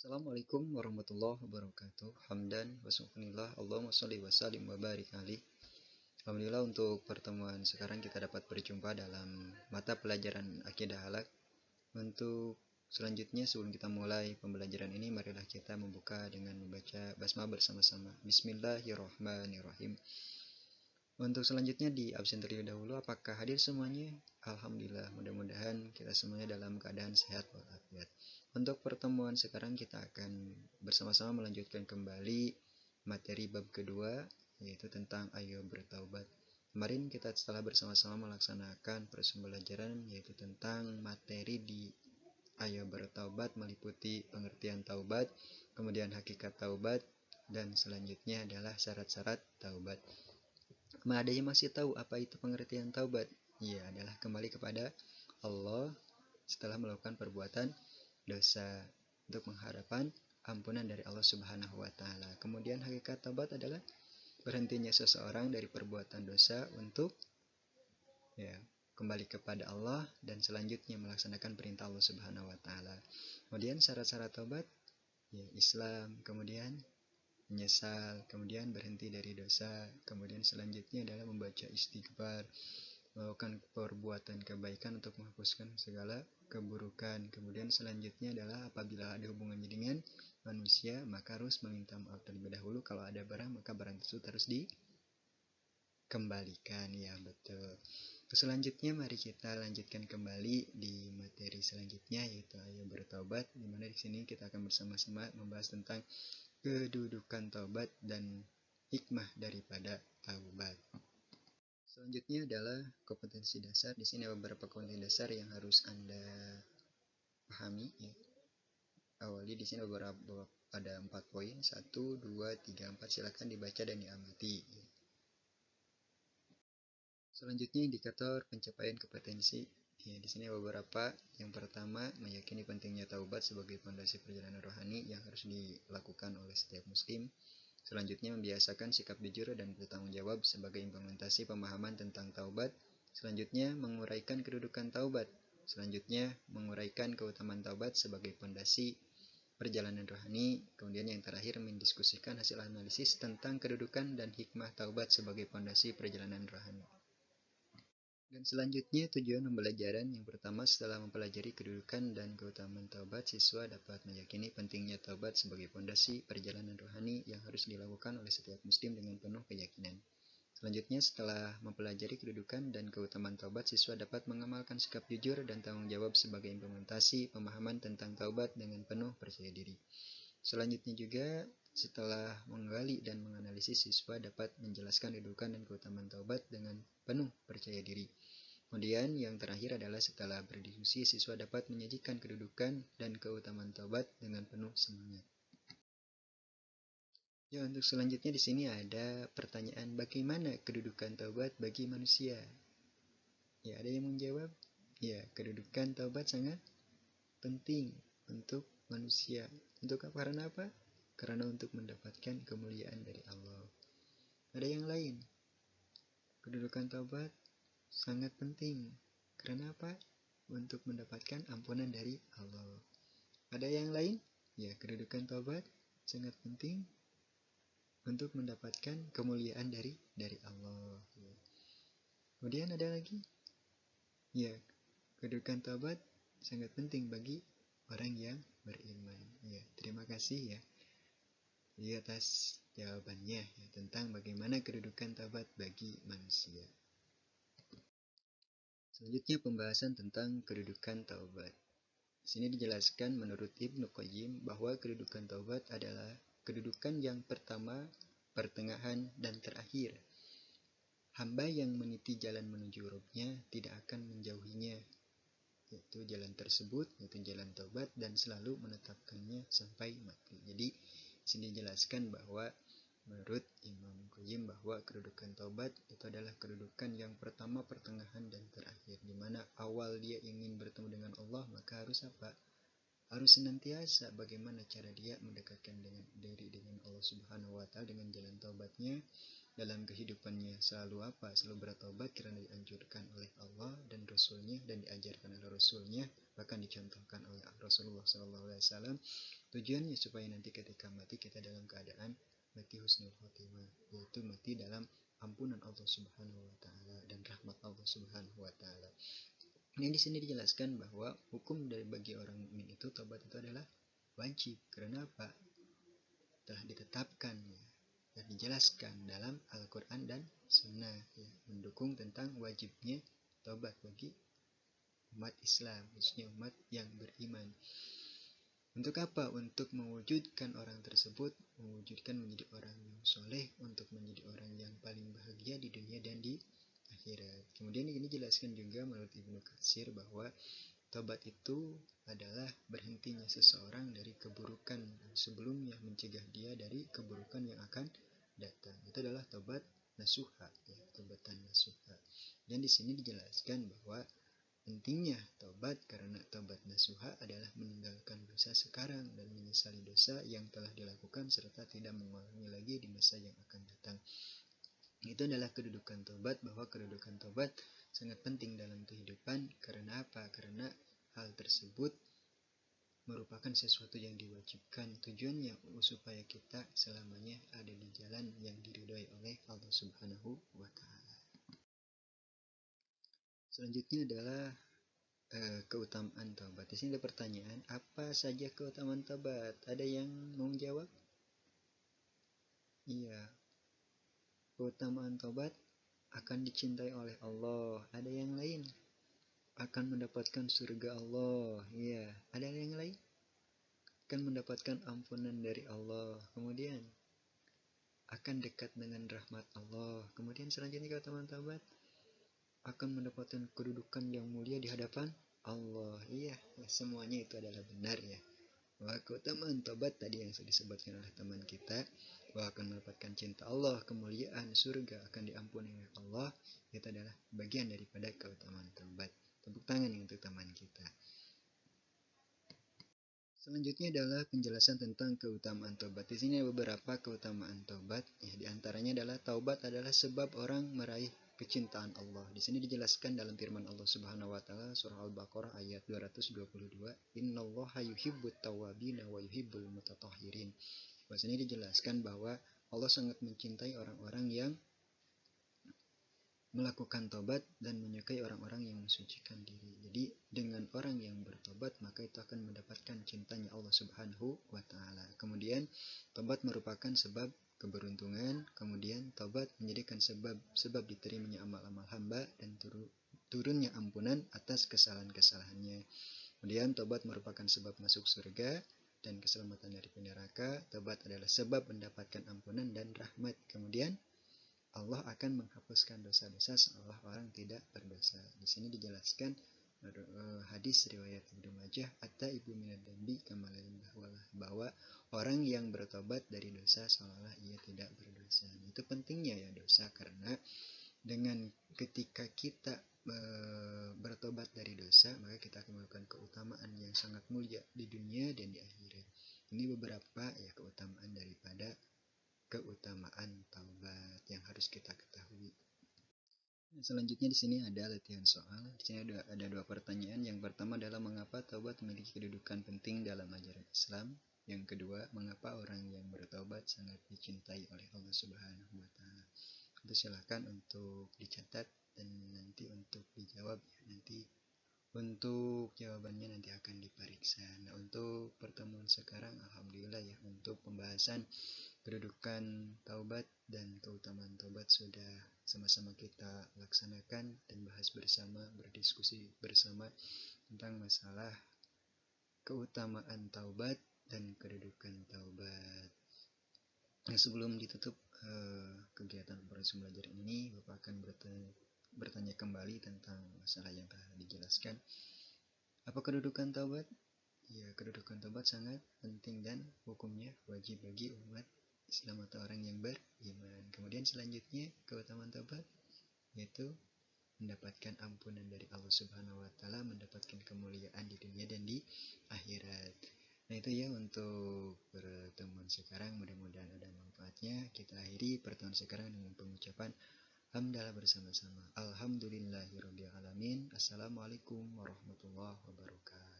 Assalamualaikum warahmatullahi wabarakatuh. Hamdan wa syukurillah. Allahumma sholli wa sallim wa barik alaihi. Alhamdulillah untuk pertemuan sekarang kita dapat berjumpa dalam mata pelajaran akidah halak. Untuk selanjutnya sebelum kita mulai pembelajaran ini, marilah kita membuka dengan membaca basmalah bersama-sama. Bismillahirrahmanirrahim. Untuk selanjutnya di absen terlebih dahulu, apakah hadir semuanya? Alhamdulillah, mudah-mudahan kita semuanya dalam keadaan sehat walafiat. Untuk pertemuan sekarang kita akan bersama-sama melanjutkan kembali materi bab kedua, yaitu tentang ayo bertaubat. Kemarin kita setelah bersama-sama melaksanakan proses pembelajaran, yaitu tentang materi di ayo bertaubat meliputi pengertian taubat, kemudian hakikat taubat, dan selanjutnya adalah syarat-syarat taubat. Ada yang masih tahu apa itu pengertian taubat? Ya, adalah kembali kepada Allah setelah melakukan perbuatan dosa untuk mengharapkan ampunan dari Allah Subhanahu wa taala. Kemudian hakikat taubat adalah berhentinya seseorang dari perbuatan dosa untuk kembali kepada Allah dan selanjutnya melaksanakan perintah Allah Subhanahu wa taala. Kemudian syarat-syarat taubat Islam, kemudian menyesal, kemudian berhenti dari dosa, kemudian selanjutnya adalah membaca istighfar, melakukan perbuatan kebaikan untuk menghapuskan segala keburukan. Kemudian selanjutnya adalah apabila ada hubungannya dengan manusia, maka harus meminta maaf terlebih dahulu. Kalau ada barang, maka barang tersebut harus dikembalikan. Ya, betul. Selanjutnya mari kita lanjutkan kembali di materi selanjutnya, yaitu ayo bertaubat, di mana di sini kita akan bersama-sama membahas tentang kedudukan taubat dan hikmah daripada taubat. Selanjutnya adalah kompetensi dasar. Di sini ada beberapa kompetensi dasar yang harus Anda pahami. Awali di sini ada 4 poin, 1, 2, 3, 4. Silakan dibaca dan diamati. Selanjutnya indikator pencapaian kompetensi. Di sini ada beberapa. Yang pertama, meyakini pentingnya taubat sebagai fondasi perjalanan rohani yang harus dilakukan oleh setiap muslim. Selanjutnya, membiasakan sikap jujur dan bertanggung jawab sebagai implementasi pemahaman tentang taubat. Selanjutnya, menguraikan kedudukan taubat. Selanjutnya, menguraikan keutamaan taubat sebagai fondasi perjalanan rohani. Kemudian yang terakhir, mendiskusikan hasil analisis tentang kedudukan dan hikmah taubat sebagai fondasi perjalanan rohani. Dan selanjutnya tujuan pembelajaran. Yang pertama, setelah mempelajari kedudukan dan keutamaan taubat, siswa dapat meyakini pentingnya taubat sebagai fondasi perjalanan rohani yang harus dilakukan oleh setiap muslim dengan penuh keyakinan. Selanjutnya, setelah mempelajari kedudukan dan keutamaan taubat, siswa dapat mengamalkan sikap jujur dan tanggung jawab sebagai implementasi pemahaman tentang taubat dengan penuh percaya diri. Selanjutnya juga, setelah menggali dan menganalisis, siswa dapat menjelaskan kedudukan dan keutamaan taubat dengan penuh percaya diri. Kemudian yang terakhir adalah setelah berdiskusi, siswa dapat menyajikan kedudukan dan keutamaan taubat dengan penuh semangat. Ya, untuk selanjutnya di sini ada pertanyaan, bagaimana kedudukan taubat bagi manusia? Ya, ada yang menjawab? Ya, kedudukan taubat sangat penting untuk manusia. Untuk apa? Karena apa? Karena untuk mendapatkan kemuliaan dari Allah. Ada yang lain? Kedudukan taubat sangat penting. Karena apa? Untuk mendapatkan ampunan dari Allah. Ada yang lain? Ya, kedudukan taubat sangat penting untuk mendapatkan kemuliaan dari Allah. Kemudian ada lagi? Ya, kedudukan taubat sangat penting bagi orang yang beriman. Ya, terima kasih ya di atas jawabannya tentang bagaimana kedudukan taubat bagi manusia. Selanjutnya pembahasan tentang kedudukan taubat. Di sini dijelaskan menurut Ibnu Qayyim bahwa kedudukan taubat adalah kedudukan yang pertama, pertengahan, dan terakhir. Hamba yang meniti jalan menuju Rabb-Nya tidak akan menjauhinya, yaitu jalan tersebut, yaitu jalan taubat, dan selalu menetapkannya sampai mati. Jadi di sini dijelaskan bahwa menurut Imam Qayyim bahwa kedudukan taubat itu adalah kedudukan yang pertama, pertengahan, dan terakhir. Di mana awal dia ingin bertemu dengan Allah, maka harus apa? Harus senantiasa bagaimana cara dia mendekatkan diri dengan Allah Subhanahu wa taala dengan jalan taubatnya dalam kehidupannya. Selalu apa? Selalu bertaubat karena dianjurkan oleh Allah dan Rasulnya, dan diajarkan oleh Rasulnya, bahkan dicontohkan oleh Rasulullah SAW Tujuannya supaya nanti ketika mati kita dalam keadaan mati husnul khotimah, yaitu mati dalam ampunan Allah Subhanahu wa taala dan rahmat Allah Subhanahu wa taala. Ini di sini dijelaskan bahwa hukum dari bagi orang mukmin itu tobat itu adalah wajib. Karena apa? Telah ditetapkan ya, dan dijelaskan dalam Al-Quran dan Sunnah ya, mendukung tentang wajibnya tobat bagi umat Islam, khususnya umat yang beriman. Untuk apa? Untuk mewujudkan orang tersebut, mewujudkan menjadi orang yang soleh, untuk menjadi orang yang paling bahagia di dunia dan di akhirat. Kemudian ini dijelaskan juga menurut Ibnu Katsir bahwa tobat itu adalah berhentinya seseorang dari keburukan sebelumnya, mencegah dia dari keburukan yang akan datang. Itu adalah tobat nasuha, ya, tobatan nasuha. Dan di sini dijelaskan bahwa pentingnya tobat karena tobat nasuha adalah meninggalkan dosa sekarang dan menyesali dosa yang telah dilakukan serta tidak mengulangi lagi di masa yang akan datang. Itu adalah kedudukan tobat, bahwa kedudukan tobat sangat penting dalam kehidupan. Karena apa? Karena hal tersebut merupakan sesuatu yang diwajibkan, tujuannya supaya kita selamanya ada di jalan yang diridhoi oleh Allah Subhanahu wa taala. Selanjutnya adalah keutamaan taubat. Di sini ada pertanyaan, apa saja keutamaan taubat? Ada yang mau jawab? Iya. Keutamaan taubat akan dicintai oleh Allah. Ada yang lain? Akan mendapatkan surga Allah. Iya. Ada yang lain? Akan mendapatkan ampunan dari Allah. Kemudian akan dekat dengan rahmat Allah. Kemudian selanjutnya keutamaan taubat akan mendapatkan kedudukan yang mulia di hadapan Allah. Iya, semuanya itu adalah benar ya. Bahwa keutamaan tobat tadi yang sudah disebutkan oleh teman kita, bahwa akan mendapatkan cinta Allah, kemuliaan, surga, akan diampuni oleh Allah, itu adalah bagian daripada keutamaan tobat. Tepuk tangan untuk teman kita. Selanjutnya adalah penjelasan tentang keutamaan taubat. Di sini ada beberapa keutamaan taubat. Ya, di antaranya adalah taubat adalah sebab orang meraih kecintaan Allah. Di sini dijelaskan dalam firman Allah Subhanahu wa taala surah Al-Baqarah ayat 222, "Innallaha yuhibbut tawwabina wa yuhibbul mutatahhirin." Di sini dijelaskan bahwa Allah sangat mencintai orang-orang yang melakukan tobat dan menyukai orang-orang yang mensucikan diri. Jadi dengan orang yang bertobat maka itu akan mendapatkan cintanya Allah Subhanahu wa taala. Kemudian tobat merupakan sebab keberuntungan, kemudian tobat menjadikan sebab diterimanya amal-amal hamba dan turunnya ampunan atas kesalahan-kesalahannya. Kemudian tobat merupakan sebab masuk surga dan keselamatan dari neraka. Tobat adalah sebab mendapatkan ampunan dan rahmat. Kemudian Allah akan menghapuskan dosa-dosa seolah orang tidak berdosa. Di sini dijelaskan hadis riwayat Ibnu Majah, "Atta ibu minad dambi kamalan bahwa orang yang bertobat dari dosa seolah ia tidak berdosa." Itu pentingnya ya dosa, karena dengan ketika kita bertobat dari dosa, maka kita akan melakukan keutamaan yang sangat mulia di dunia dan di akhirat. Ini beberapa ya keutamaan daripada keutamaan taubat yang harus kita ketahui. Selanjutnya di sini ada latihan soal. Di sini ada dua pertanyaan. Yang pertama adalah mengapa taubat memiliki kedudukan penting dalam ajaran Islam. Yang kedua, mengapa orang yang bertaubat sangat dicintai oleh Allah Subhanahu wa taala. Itu silakan untuk dicatat dan nanti untuk dijawab ya. Nanti untuk jawabannya nanti akan diperiksa. Nah, untuk pertemuan sekarang alhamdulillah ya, untuk pembahasan kedudukan taubat dan keutamaan taubat sudah sama-sama kita laksanakan dan bahas bersama, berdiskusi bersama tentang masalah keutamaan taubat dan kedudukan taubat. Nah, sebelum ditutup kegiatan proses belajar ini, Bapak akan bertanya kembali tentang masalah yang telah dijelaskan. Apa kedudukan taubat? Ya, kedudukan taubat sangat penting dan hukumnya wajib bagi umat Islam atau orang yang beriman. Kemudian selanjutnya keutamaan taubat yaitu mendapatkan ampunan dari Allah Subhanahu wa taala, mendapatkan kemuliaan di dunia dan di akhirat. Nah, itu ya untuk pertemuan sekarang, mudah-mudahan ada manfaatnya. Kita akhiri pertemuan sekarang dengan pengucapan hamdalah bersama-sama. Alhamdulillahirabbil alamin. Assalamualaikum warahmatullahi wabarakatuh.